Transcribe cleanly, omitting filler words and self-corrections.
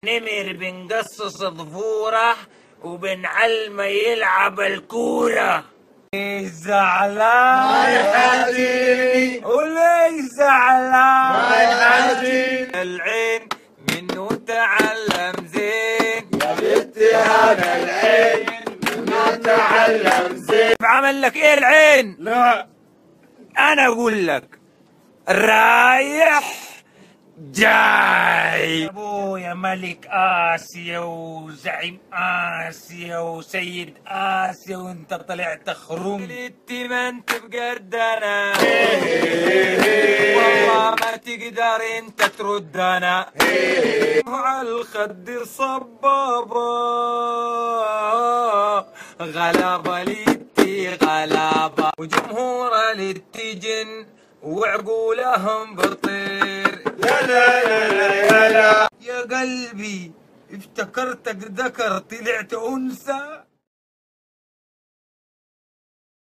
نمر بنقصص ضفوره وبنعلمه يلعب الكورة. زعلان يا حبيبي وليه زعلان يا حبيبي، العين منه تعلم زين يا بنتي هذا العين ما تعلم زين. عمل لك ايه العين؟ لا انا اقول لك رايح جاي. ابويا ملك اسيا وزعيم اسيا وسيد اسيا وانت طلعت خروم. انت ما انت بقردنا والله ما تقدر انت تردنا. على الخد صبابه غلابه للتي غلابه وجمهور للتجن وعقولهم بطير. لا لا لا لا يا قلبي افتكرتك ذكر طلعت انثى.